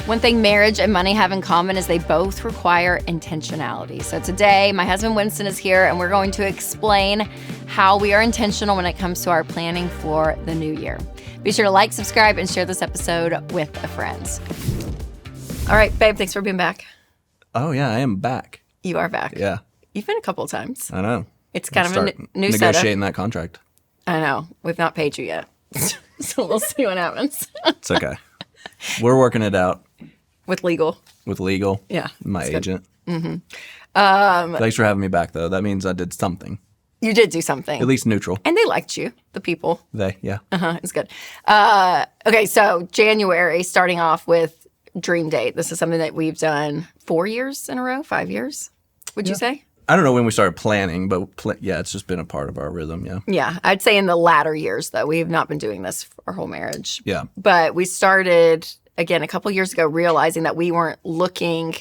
One thing marriage and money have in common is they both require intentionality. So today, my husband Winston is here, and we're going to explain how we are intentional when it comes to our planning for the new year. Be sure to like, subscribe, and share this episode with a friend. All right, babe, thanks for being back. Oh, yeah, I am back. You are back. Yeah. You've been a couple of times. I know. It's kind of a new setup. Negotiating that contract. I know. We've not paid you yet. So we'll see what happens. It's okay. We're working it out. With legal. Yeah. My agent. Mm-hmm. Thanks for having me back, though. That means I did something. You did do something. At least neutral. And they liked you, the people. Yeah. It's good. Okay, so January, starting off with Dream Date. This is something that we've done 4 years in a row, 5 years, would you say? I don't know when we started planning, but it's just been a part of our rhythm, yeah. Yeah, I'd say in the latter years, though. We have not been doing this for our whole marriage. Yeah. But we started, again, a couple years ago, realizing that we weren't looking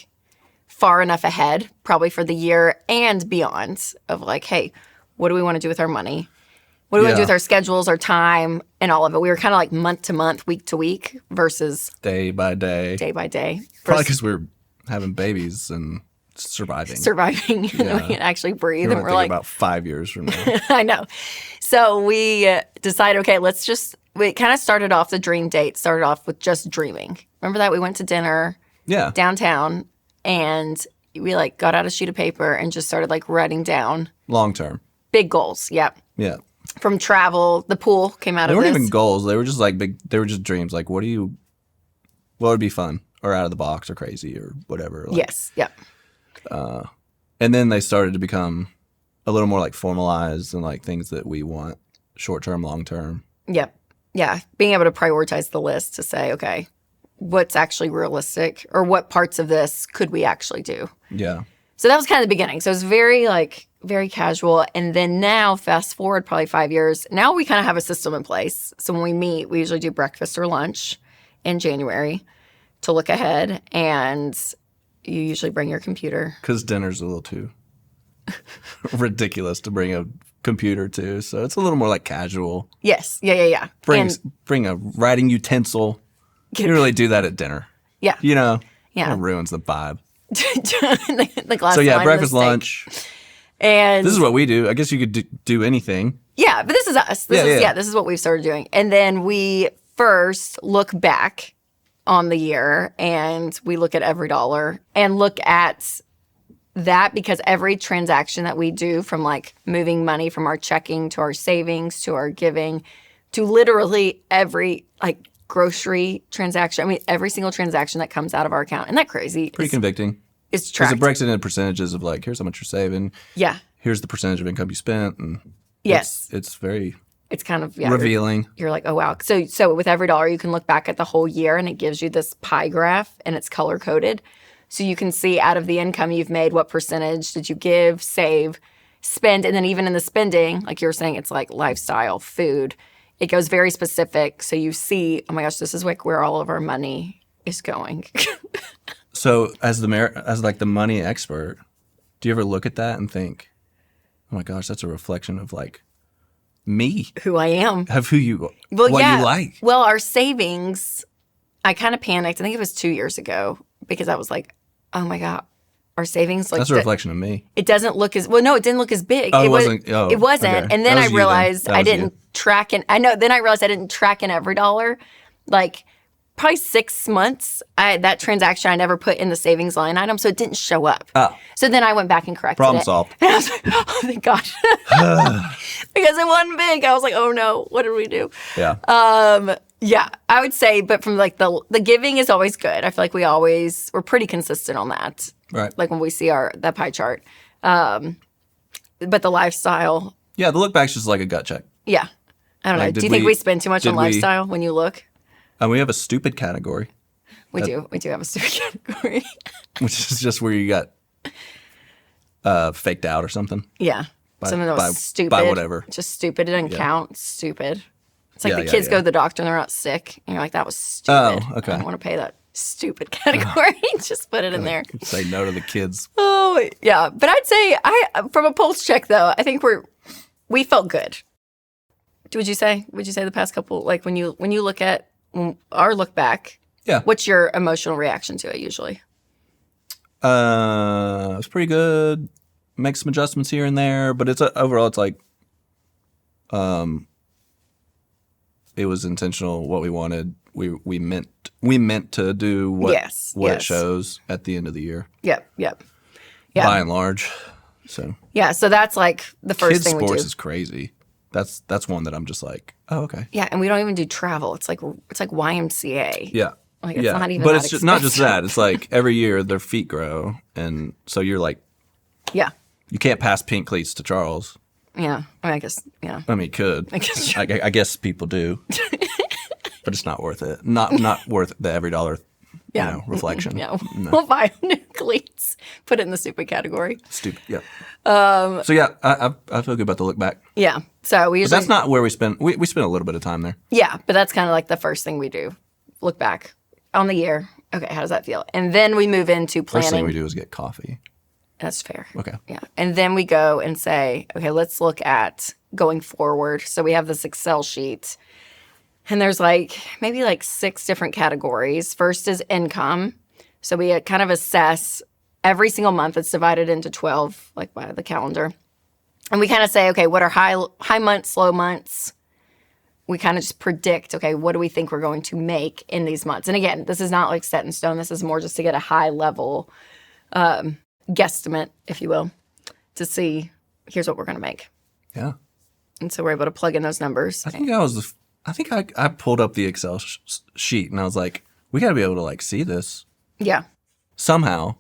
far enough ahead, probably for the year and beyond, of like, hey, what do we want to do with our money? What do we want to do with our schedules, our time, and all of it? We were kind of like month to month, week to week versus day by day. Day by day. Probably because we're having babies and surviving. And we can actually breathe. And we're like about 5 years from now. I know. So we decided, okay, we kind of started off the Dream Date, started off with just dreaming. Remember that? We went to dinner downtown, and we like got out a sheet of paper and just started like writing down. Long term. Big goals, yep. Yeah. From travel, the pool came out of this. They weren't even goals. They were just like they were just dreams. Like, what would be fun or out of the box or crazy or whatever. Like, yes, yep. And then they started to become a little more like formalized and like things that we want short term, long term. Yep. Yeah. Being able to prioritize the list to say, okay, what's actually realistic or what parts of this could we actually do? Yeah. So that was kind of the beginning. So it was very casual. And then now, fast forward probably 5 years, now we kind of have a system in place. So when we meet, we usually do breakfast or lunch in January to look ahead. And you usually bring your computer. Because dinner's a little too ridiculous to bring a computer to. So it's a little more like casual. Yes. Yeah. Bring a writing utensil. You really do that at dinner. Yeah. You know? Yeah. It ruins the vibe. the glass so yeah, line breakfast, lunch. And this is what we do. I guess you could do anything. Yeah, but this is us. This is what we've started doing. And then we first look back on the year, and we look at every dollar and look at that, because every transaction that we do, from like moving money from our checking to our savings to our giving to literally every like grocery transaction. I mean, every single transaction that comes out of our account. Isn't that crazy? Pretty convicting. It's tracked. Because it breaks it into percentages of like, here's how much you're saving. Yeah. Here's the percentage of income you spent. And yes. It's very it's kind of revealing. You're like, oh, wow. So with every dollar, you can look back at the whole year, and it gives you this pie graph, and it's color coded. So you can see out of the income you've made, what percentage did you give, save, spend. And then even in the spending, like you were saying, it's like lifestyle, food. It goes very specific. So you see, oh my gosh, this is like where all of our money is going. So as like the money expert, do you ever look at that and think, oh my gosh, that's a reflection of like me, who I am, of who you, you like? Well, our savings, I kind of panicked. I think it was 2 years ago, because I was like, oh my God, our savings, like that's a reflection of me. It doesn't look as well. No, it didn't look as big. Oh, it wasn't. It wasn't. Okay. And then I realized I didn't track in. Then I realized I didn't track in every dollar. Like probably 6 months, that transaction I never put in the savings line item, so it didn't show up. Oh. So then I went back and corrected Problem it. solved. And I was like, oh, thank God. Because it wasn't big. I was like, oh no, what did we do? Yeah. Yeah, I would say, but from like the giving is always good. I feel like we're pretty consistent on that. Right. Like when we see that pie chart. But the lifestyle. Yeah, the look back's just like a gut check. Yeah. I don't know. Do you think we spend too much on lifestyle when you look? We have a stupid category. We do. We do have a stupid category. Which is just where you got faked out or something. Yeah. Something that was stupid. By whatever. Just stupid. It doesn't count. It's stupid. It's like the kids go to the doctor and they're not sick. And you're like, that was stupid. Oh, okay. I don't want to pay that stupid category. Just put it in there. Say no to the kids. Oh, yeah. But I'd say, from a pulse check, though, I think we felt good. Would you say the past couple, like when you look at our look back, Yeah. What's your emotional reaction to it usually? It's pretty good. Make some adjustments here and there, but it's overall it's like, it was intentional. What we wanted, we meant to do what it shows at the end of the year. Yep. Yeah. By and large, so yeah. So that's like the first kids thing we do. Sports is crazy. That's one that I'm just like, oh, okay. Yeah, and we don't even do travel. It's like YMCA. Yeah. Like, it's not even but that it's just, not just that. It's like every year their feet grow, and so you're like, yeah, you can't pass pink cleats to Charles. Yeah, I mean, I guess, yeah. I mean, could. I guess people do, but it's not worth it. Not worth the every dollar, reflection. Yeah, no. We'll buy new cleats. Put it in the stupid category. Stupid. Yeah. So yeah, I feel good about the look back. Yeah. So we usually. But that's not where we spend. We spend a little bit of time there. Yeah, but that's kind of like the first thing we do. Look back on the year. Okay, how does that feel? And then we move into planning. First thing we do is get coffee. That's fair. Okay. Yeah. And then we go and say, okay, let's look at going forward. So we have this Excel sheet, and there's maybe 6 different categories. First is income. So we kind of assess every single month. It's divided into 12, by the calendar. And we kind of say, okay, what are high months, low months? We kind of just predict, okay, what do we think we're going to make in these months? And again, this is not set in stone. This is more just to get a high level guesstimate, if you will, to see here's what we're going to make. Yeah. And so we're able to plug in those numbers. I think I pulled up the Excel sheet and I was like, we got to be able to see this. Yeah. Somehow.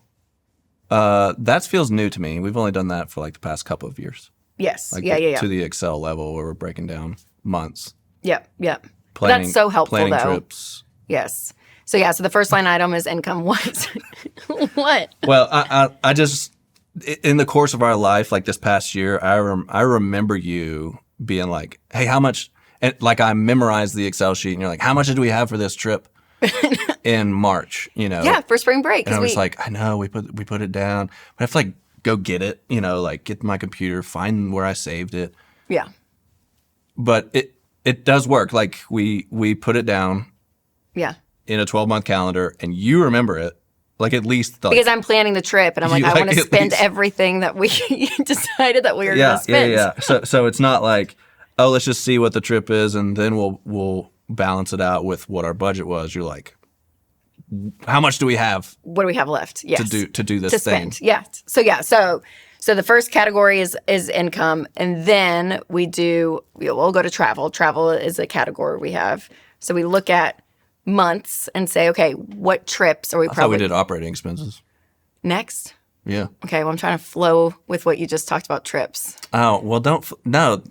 That feels new to me. We've only done that for the past couple of years. Yes. Yeah. To the Excel level where we're breaking down months. Yep. Yep. Planning, that's so helpful, planning though. Trips. Yes. So yeah. So the first line item is income. What? What? Well, I just in the course of our life, this past year, I remember you being like, "Hey, how much?" And I memorized the Excel sheet, and you're like, "How much did we have for this trip in March?" Yeah, for spring break. And I was like, "I know we put it down, but I have to go get it. Get my computer, find where I saved it." Yeah. But it does work. We put it down. Yeah. In a 12-month calendar, and you remember it, at least. Because I'm planning the trip, and I'm I want to spend everything that we decided that we were going to spend. Yeah. So it's not oh, let's just see what the trip is, and then we'll balance it out with what our budget was. You're like, how much do we have? What do we have left? Yes. To do this thing. Spend. Yeah. So the first category is income, and then we'll go to travel. Travel is a category we have. So we look at months and say, okay, what trips are we I thought we did operating expenses. Next? Yeah. Okay, well, I'm trying to flow with what you just talked about trips. Oh, well, no.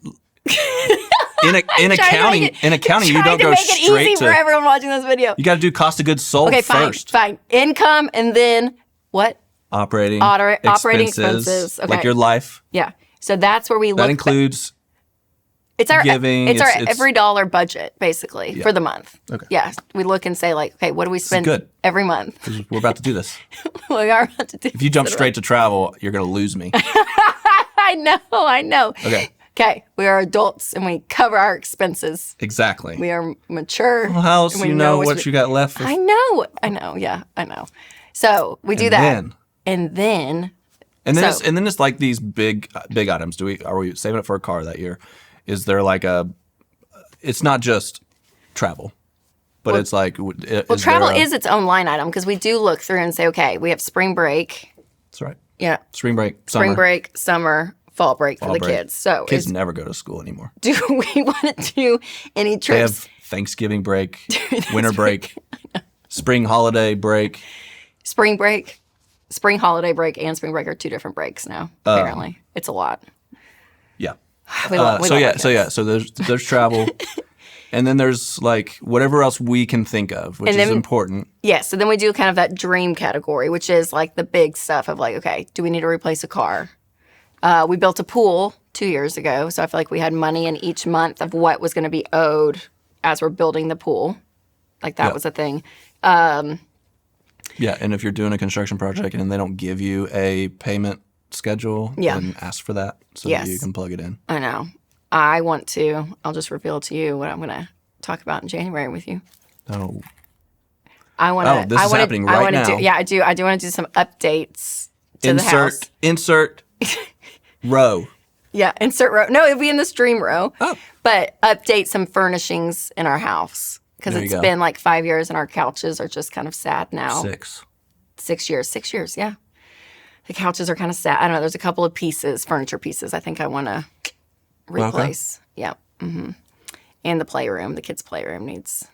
In accounting, you don't go straight to. Make it easy for everyone watching this video. You got to do cost of goods sold first. Fine. Income, and then what? Operating expenses. Okay. Your life. Yeah. So that's where we look. That includes. It's our giving. It's our every dollar budget basically for the month. Okay. Yeah. We look and say okay, what do we spend every month? We're about to do this. We are about to do. If you jump straight to travel, you're going to lose me. I know. Okay. We are adults and we cover our expenses. Exactly. We are mature. Well, how else do you know what you got left? I know. Yeah, I know. So we do that. And then it's these big items. Are we saving it for a car that year? Is there it's not just travel, but it's travel is its own line item because we do look through and say, okay, we have spring break. That's right. Yeah. Spring break, summer, fall break for the kids. So kids never go to school anymore. Do we want to do any trips? They have Thanksgiving break, winter break, spring holiday break. Spring holiday break and spring break are 2 different breaks now. Apparently, it's a lot. Yeah. So there's travel, and then there's whatever else we can think of, which is important. Yeah. So then we do kind of that dream category, which is the big stuff of okay, do we need to replace a car? We built a pool 2 years ago, so I feel we had money in each month of what was going to be owed as we're building the pool. That was a thing. Yeah, and if you're doing a construction project and they don't give you a payment schedule, then ask for that so that you can plug it in. I know. I'll just reveal to you what I'm going to talk about in January with you. Oh. I want to. This is happening right now. I do want to do some updates to the house. Insert row. Yeah, insert row. No, it'll be in the stream row. Oh. But update some furnishings in our house because it's been like 5 years and our couches are just kind of sad now. 6 years. 6 years, yeah. The couches are kind of sad. I don't know. There's a couple of furniture pieces I think I want to replace. Okay. Yeah. Mm-hmm. And the playroom, the kids' playroom needs.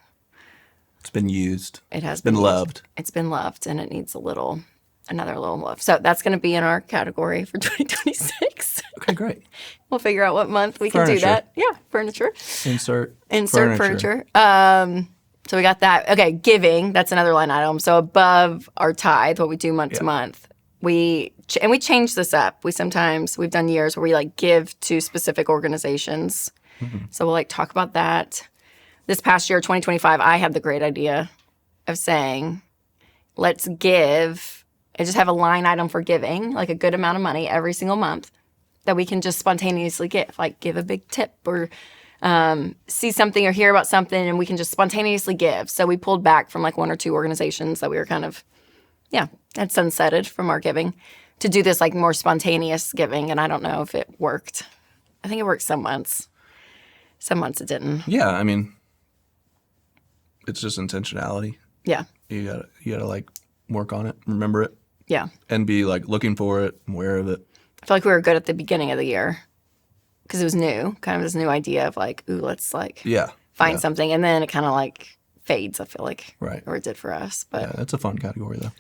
It's been used. It has been used. Loved. It's been loved and it needs another little love. So that's going to be in our category for 2026. Okay, great. We'll figure out what month we can do that. Yeah, furniture. Insert furniture. So we got that. Okay, giving. That's another line item. So above our tithe, what we do month to month, we change this up. We've done years where we like give to specific organizations. Mm-hmm. So we'll like talk about that. This past year, 2025, I had the great idea of saying, let's give. I just have a line item for giving, like a good amount of money every single month that we can just spontaneously give, like give a big tip or see something or hear about something and we can just spontaneously give. So we pulled back from like one or two organizations that we were kind of, had sunsetted from our giving to do this like more spontaneous giving. And I don't know if it worked. I think it worked some months. Some months it didn't. Yeah, I mean, it's just intentionality. Yeah. You gotta like work on it, remember it. Yeah. And be like looking for it, aware of it. I feel like we were good at the beginning of the year because it was new, kind of this new idea of like, ooh, let's like find something. And then it kind of like fades, I feel like. Right. Or it did for us. But yeah, that's a fun category though.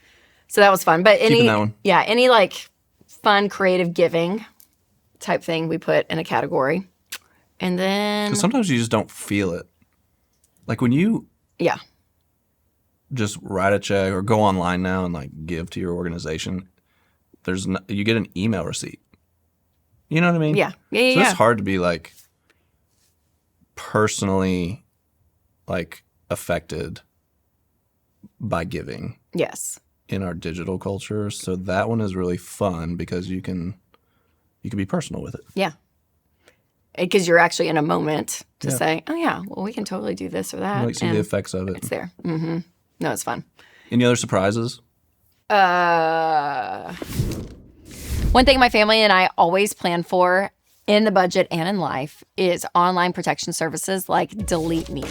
So that was fun. But Keeping that one. Any like fun, creative giving type thing we put in a category. And then. Because sometimes you just don't feel it. Like when you. Yeah. Just write a check or go online now and like give to your organization. You get an email receipt. You know what I mean? Yeah. So it's hard to be like personally like affected by giving. Yes. In our digital culture. So that one is really fun because you can be personal with it. Yeah. Because you're actually in a moment to say, oh yeah, well we can totally do this or that. You like see the effects of it. It's there. Mm-hmm. No, it's fun. Any other surprises? One thing my family and I always plan for in the budget and in life is online protection services like Delete Me.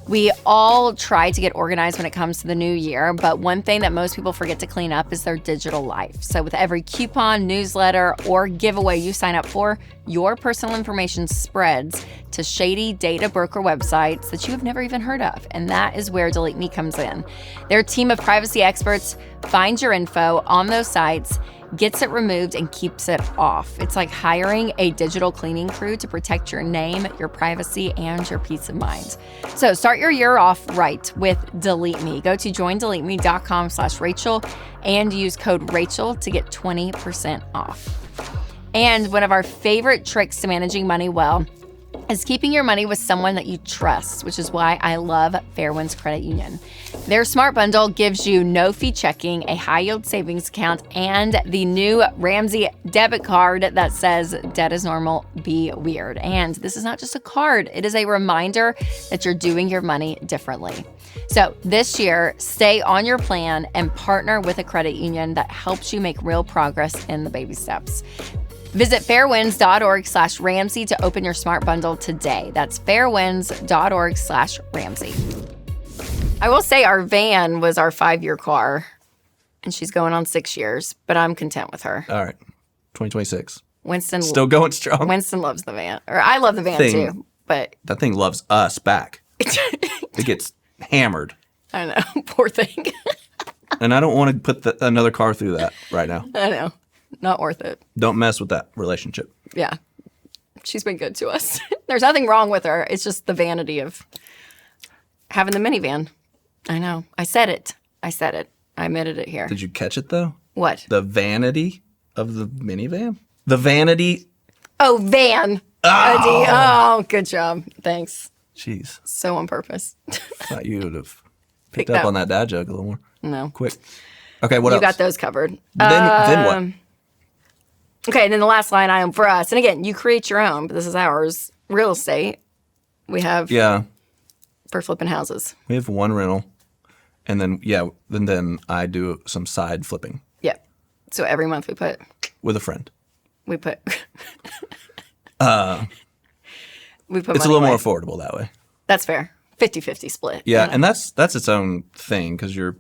We all try to get organized when it comes to the new year, but one thing that most people forget to clean up is their digital life. So with every coupon, newsletter, or giveaway you sign up for, your personal information spreads to shady data broker websites that you have never even heard of. And that is where Delete Me comes in. Their team of privacy experts finds your info on those sites, gets it removed, and keeps it off. It's like hiring a digital cleaning crew to protect your name, your privacy, and your peace of mind. So start your year off right with Delete Me. Go to joindeleteme.com/Rachel and use code Rachel to get 20% off. And one of our favorite tricks to managing money well is keeping your money with someone that you trust, which is why I love Fairwinds Credit Union. Their Smart Bundle gives you no-fee checking, a high-yield savings account, and the new Ramsey debit card that says, debt is normal, be weird. And this is not just a card. It is a reminder that you're doing your money differently. So this year, stay on your plan and partner with a credit union that helps you make real progress in the baby steps. Visit fairwinds.org/Ramsey to open your Smart Bundle today. That's fairwinds.org/Ramsey. I will say our van was our 5-year car, and she's going on 6 years, but I'm content with her. All right. 2026. Winston still going strong. Winston loves the van. Or I love the van too, but that thing loves us back. It gets hammered. I know. Poor thing. And I don't want to put another car through that right now. I know. Not worth it. Don't mess with that relationship. Yeah. She's been good to us. There's nothing wrong with her. It's just the vanity of having the minivan. I know. I said it. I admitted it here. Did you catch it, though? What? The vanity of the minivan? The vanity. Oh, van. Oh, good job. Thanks. Jeez. So on purpose. Thought you would have picked up on that dad joke a little more. No. Quick. Okay, what else? You got those covered. Then what? Okay, and then the last line item for us, and again, you create your own, but this is ours, real estate. We have for flipping houses. We have one rental, And then I do some side flipping. Yeah. So every month we put with a friend. We put It's a little more affordable that way. That's fair. 50-50 split. Yeah, and that's its own thing because you're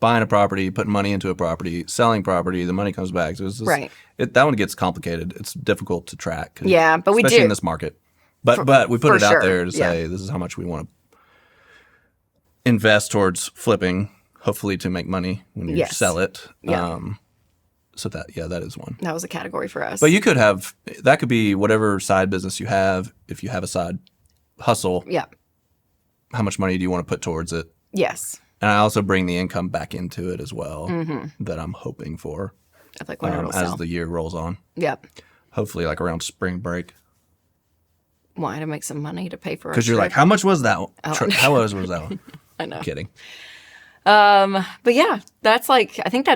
buying a property, putting money into a property, selling property, the money comes back. So it's just, right. That one gets complicated. It's difficult to track. Yeah, but we do. Especially in this market. But we put it out there to say yeah. this is how much we want to invest towards flipping, hopefully to make money when you sell it. Yeah. So that is one. That was a category for us. But you could have, that could be whatever side business you have. If you have a side hustle, how much money do you want to put towards it? Yes. And I also bring the income back into it as well that I'm hoping for as the year rolls on. Yep. Hopefully like around spring break. Why? To make some money to pay for our Because you're like, how much was that? How much was that one? I know. Kidding. But yeah, that's like, I think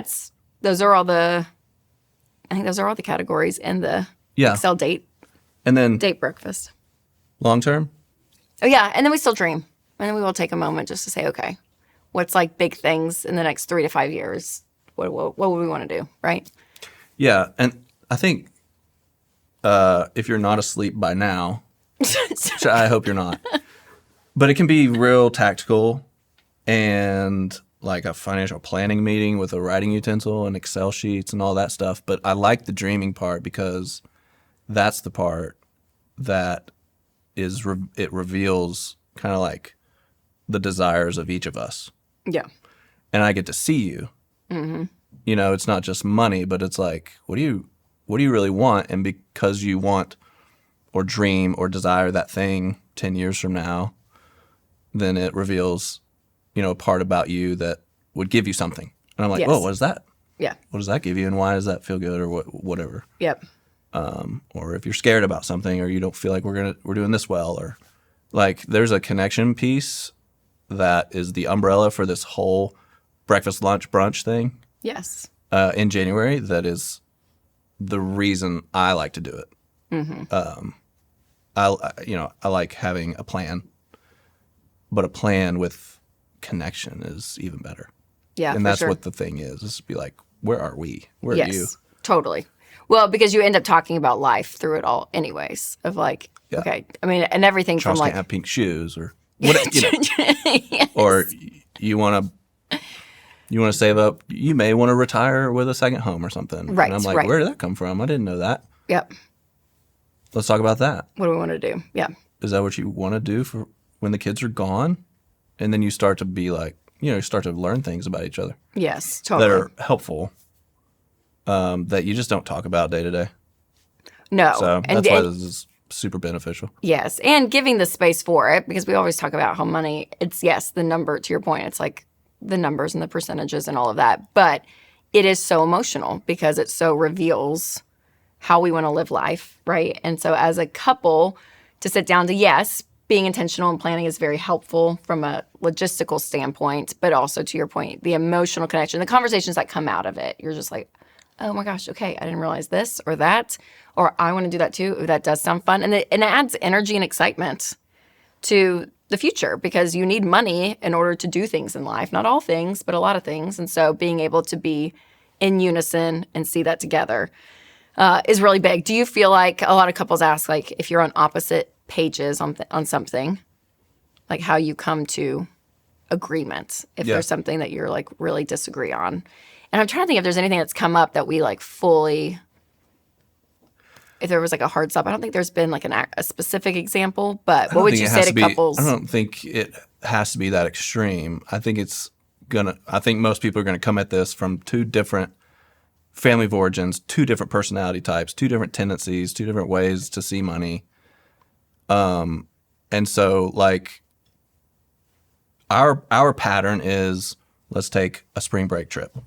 those are all the categories in the Excel date. And then date breakfast. Long term? Oh yeah, and then we still dream. And then we will take a moment just to say, okay, what's like big things in the next 3 to 5 years? What would we want to do, right? Yeah, and I think if you're not asleep by now, which I hope you're not, but it can be real tactical and like a financial planning meeting with a writing utensil and Excel sheets and all that stuff. But I like the dreaming part because that's the part that it reveals kind of like the desires of each of us. Yeah. And I get to see you. Mm-hmm. You know, it's not just money, but it's like, what do you really want? And because you want or dream or desire that thing 10 years from now, then it reveals, a part about you that would give you something. And I'm like, oh, what is that? Yeah. What does that give you, and why does that feel good, or whatever? Yep. Or if you're scared about something, or you don't feel like we're doing this well, or like there's a connection piece that is the umbrella for this whole breakfast, lunch, brunch thing. Yes. In January, that is the reason I like to do it. Mm-hmm. I like having a plan, but a plan with connection is even better. Yeah, and that's what the thing is. Is be like, where are we? Where are you? Totally. Well, because you end up talking about life through it all, anyways. Of like, okay, I mean, and everything Charles from like can't have pink shoes, or what? Yes. Or you want to save up. You may want to retire with a second home or something. Right. And I'm like, where did that come from? I didn't know that. Yep. Let's talk about that. What do we want to do? Yeah. Is that what you want to do for when the kids are gone? And then you start to be like, you start to learn things about each other. Yes, totally. That are helpful, that you just don't talk about day to day. No. So that's why this is super beneficial. Yes, and giving the space for it, because we always talk about how money, it's, the number, to your point, it's like the numbers and the percentages and all of that. But it is so emotional because it so reveals how we want to live life, right? And so as a couple, to sit down to, being intentional and planning is very helpful from a logistical standpoint, but also to your point, the emotional connection, the conversations that come out of it. You're just like, oh my gosh, okay, I didn't realize this or that, or I want to do that too. Ooh, that does sound fun. And it adds energy and excitement to the future because you need money in order to do things in life. Not all things, but a lot of things. And so being able to be in unison and see that together is really big. Do you feel like a lot of couples ask, like, if you're on opposite pages on something, like how you come to agreement if there's something that you're like really disagree on? And I'm trying to think if there's anything that's come up that we like fully, if there was like a hard stop. I don't think there's been like a specific example, but what would you say to couples? I don't think it has to be that extreme. I think most people are gonna come at this from two different family of origins, two different personality types, two different tendencies, two different ways to see money. And so like our pattern is, let's take a spring break trip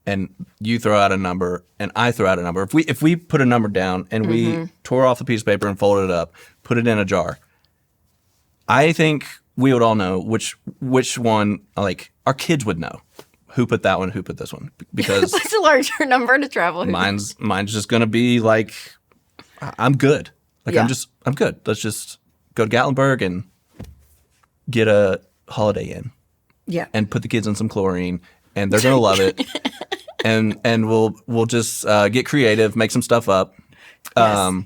and you throw out a number and I throw out a number. If we put a number down and we tore off the piece of paper and folded it up, put it in a jar, I think we would all know which one, like our kids would know who put that one, who put this one, because it's a larger number to travel. Mine's just going to be like, I'm good. Like, I'm good. Let's just go to Gatlinburg and get a Holiday Inn. Yeah. and put the kids in some chlorine, and they're gonna love it. and we'll just get creative, make some stuff up. Yes.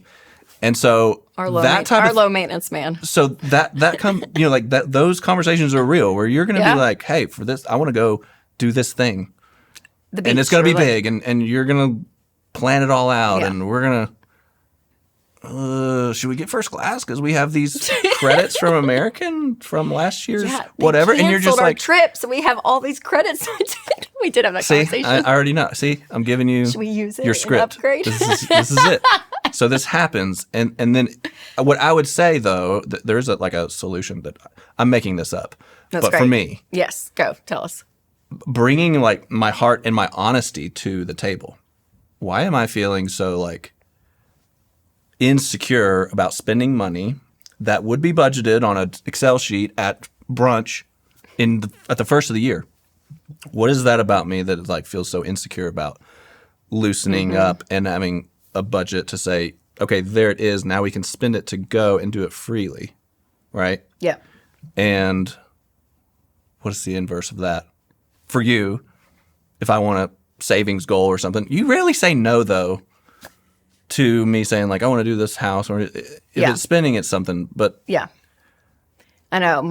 And so Our low maintenance man. So that like that, those conversations are real, where you're gonna be like, hey, for this, I want to go do this thing, and it's gonna be big, and you're gonna plan it all out, and we're gonna. Should we get first class because we have these credits from American from last year's whatever, and you're just like trips. We have all these credits. We did have that conversation. I already know. See, I'm giving you Should we use it your script. Upgrade? This is it. So this happens, and then what I would say though, there is a solution that I'm making this up, That's but great. for me, yes, go tell us. Bringing like my heart and my honesty to the table. Why am I feeling so like insecure about spending money that would be budgeted on an Excel sheet at brunch at the first of the year? What is that about me that like feels so insecure about loosening up and having a budget to say, okay, there it is. Now we can spend it to go and do it freely, right? Yeah. And what is the inverse of that for you? If I want a savings goal or something, you rarely say no though to me saying like, I want to do this house, or if it's spending, it's something, but yeah. I know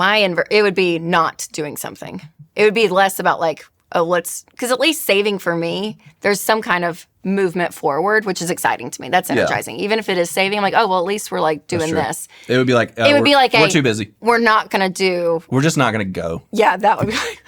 it would be not doing something. It would be less about like, because at least saving for me, there's some kind of movement forward, which is exciting to me. That's energizing. Even if it is saving, I'm like, oh, well, at least we're like doing this. It would be like, we're too busy. We're not going to do. We're just not going to go. Yeah, that would be like.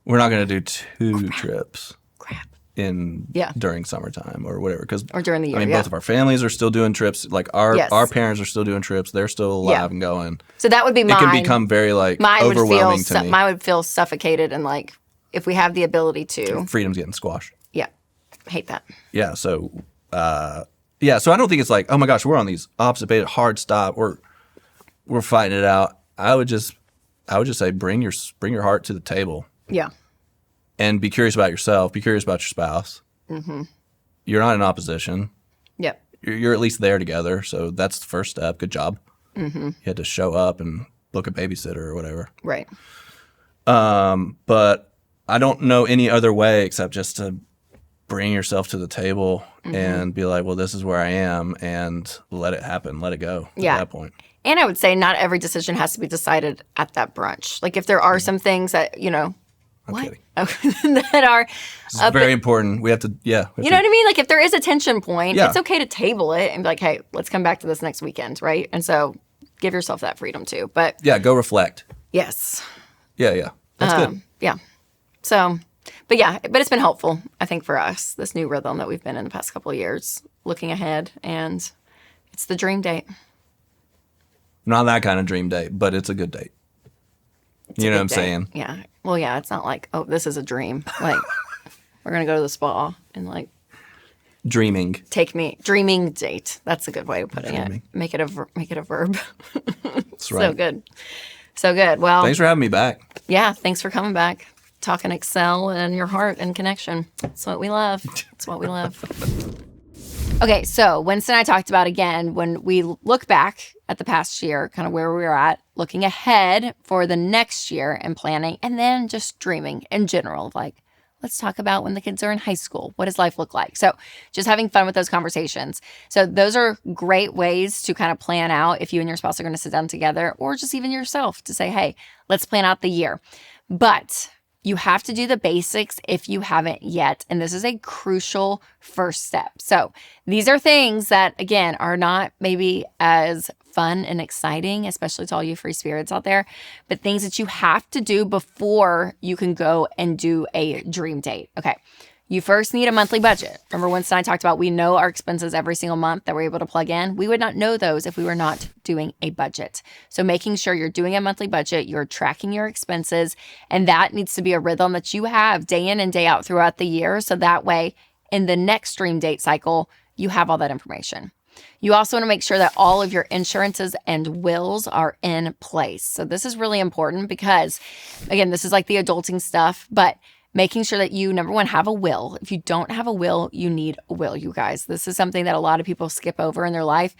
We're not going to do two trips. Crap. During summertime or whatever, or during the year. I mean, both of our families are still doing trips. Like our parents are still doing trips. They're still alive and going. So that would be mine. It can become very like overwhelming to me. Mine would feel suffocated, and like if we have the ability to, freedom's getting squashed. Yeah, hate that. Yeah. So so I don't think it's like, oh my gosh, we're on these opposite hard stop. We're fighting it out. I would just say bring your heart to the table. Yeah. And be curious about yourself. Be curious about your spouse. Mm-hmm. You're not in opposition. Yep. You're at least there together. So that's the first step. Good job. Mm-hmm. You had to show up and book a babysitter or whatever. Right. But I don't know any other way except just to bring yourself to the table and be like, well, this is where I am, and let it happen. Let it go at that point. And I would say not every decision has to be decided at that brunch. Like if there are some things that, I'm kidding. that are this is very important. We have to, you know what I mean? Like if there is a tension point, it's okay to table it and be like, hey, let's come back to this next weekend, right? And so give yourself that freedom too. But go reflect. Yes. Yeah. That's good. Yeah. So, but it's been helpful, I think, for us, this new rhythm that we've been in the past couple of years, looking ahead, and it's the dream date. Not that kind of dream date, but it's a good date. You know what I'm saying? Yeah. Well, yeah, it's not like, oh, this is a dream. Like, we're going to go to the spa and like. Dreaming. Dreaming date. That's a good way of putting it. Make it a verb. That's right. So good. Well. Thanks for having me back. Yeah. Thanks for coming back. Talking Excel and your heart and connection. That's what we love. That's what we love. Okay, so Winston and I talked about, again, when we look back at the past year, kind of where we were at, looking ahead for the next year and planning, and then just dreaming in general. Like, let's talk about when the kids are in high school. What does life look like? So just having fun with those conversations. So those are great ways to kind of plan out if you and your spouse are going to sit down together, or just even yourself to say, hey, let's plan out the year. But you have to do the basics if you haven't yet. And this is a crucial first step. So these are things that, again, are not maybe as fun and exciting, especially to all you free spirits out there, but things that you have to do before you can go and do a dream date. Okay. You first need a monthly budget. Remember Winston and I talked about, we know our expenses every single month that we're able to plug in. We would not know those if we were not doing a budget. So making sure you're doing a monthly budget, you're tracking your expenses, and that needs to be a rhythm that you have day in and day out throughout the year. So that way, in the next dream date cycle, you have all that information. You also want to make sure that all of your insurances and wills are in place. So this is really important because, again, this is like the adulting stuff, but making sure that you, number one, have a will. If you don't have a will, you need a will, you guys. This is something that a lot of people skip over in their life.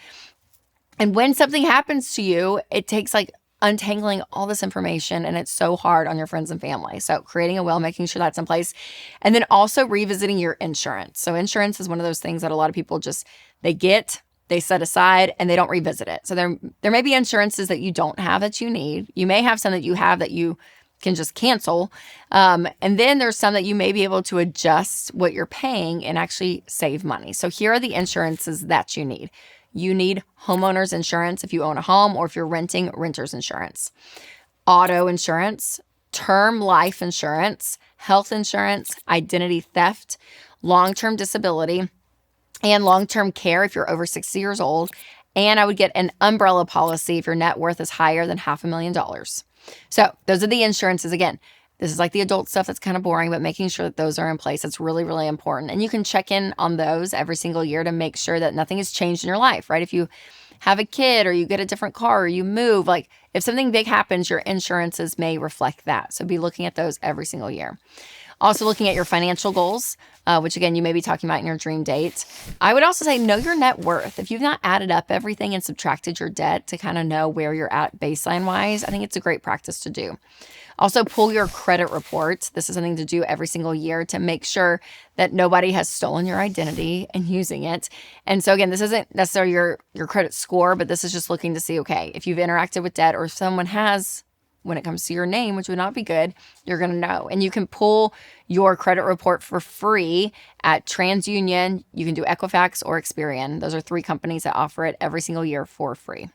And when something happens to you, it takes like untangling all this information, and it's so hard on your friends and family. So creating a will, making sure that's in place, and then also revisiting your insurance. So insurance is one of those things that a lot of people just, they set aside and they don't revisit it. So there may be insurances that you don't have that you need. You may have some that you have that you can just cancel. And then there's some that you may be able to adjust what you're paying and actually save money. So here are the insurances that you need. You need homeowner's insurance if you own a home, or if you're renting, renter's insurance. Auto insurance, term life insurance, health insurance, identity theft, long-term disability, and long-term care if you're over 60 years old. And I would get an umbrella policy if your net worth is higher than $500,000. So those are the insurances. Again, this is like the adult stuff that's kind of boring, but making sure that those are in place, it's really, really important. And you can check in on those every single year to make sure that nothing has changed in your life, right? If you have a kid or you get a different car or you move, like if something big happens, your insurances may reflect that. So be looking at those every single year. Also looking at your financial goals, which again, you may be talking about in your dream date. I would also say know your net worth. If you've not added up everything and subtracted your debt to kind of know where you're at baseline wise, I think it's a great practice to do. Also pull your credit report. This is something to do every single year to make sure that nobody has stolen your identity and using it. And so again, this isn't necessarily your credit score, but this is just looking to see, okay, if you've interacted with debt or if someone has, when it comes to your name, which would not be good, you're going to know. And you can pull your credit report for free at TransUnion. You can do Equifax or Experian. Those are 3 companies that offer it every single year for free.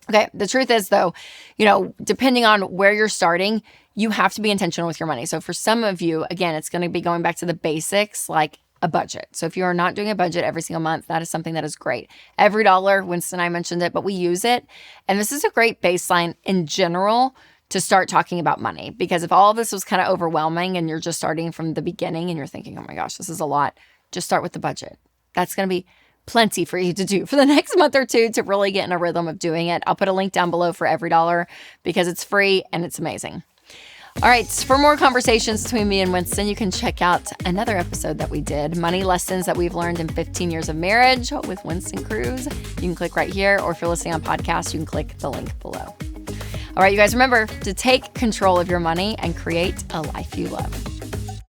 Okay. The truth is though, depending on where you're starting, you have to be intentional with your money. So for some of you, again, it's going to be going back to the basics, like a budget. So if you are not doing a budget every single month, that is something that is great. Every dollar, Winston and I mentioned it, but we use it. And this is a great baseline in general to start talking about money. Because if all of this was kind of overwhelming and you're just starting from the beginning and you're thinking, oh my gosh, this is a lot, just start with the budget. That's going to be plenty for you to do for the next month or two to really get in a rhythm of doing it. I'll put a link down below for every dollar because it's free and it's amazing. All right, for more conversations between me and Winston, you can check out another episode that we did, Money Lessons That We've Learned in 15 Years of Marriage with Winston Cruze. You can click right here, or if you're listening on podcast, you can click the link below. All right, you guys, remember to take control of your money and create a life you love.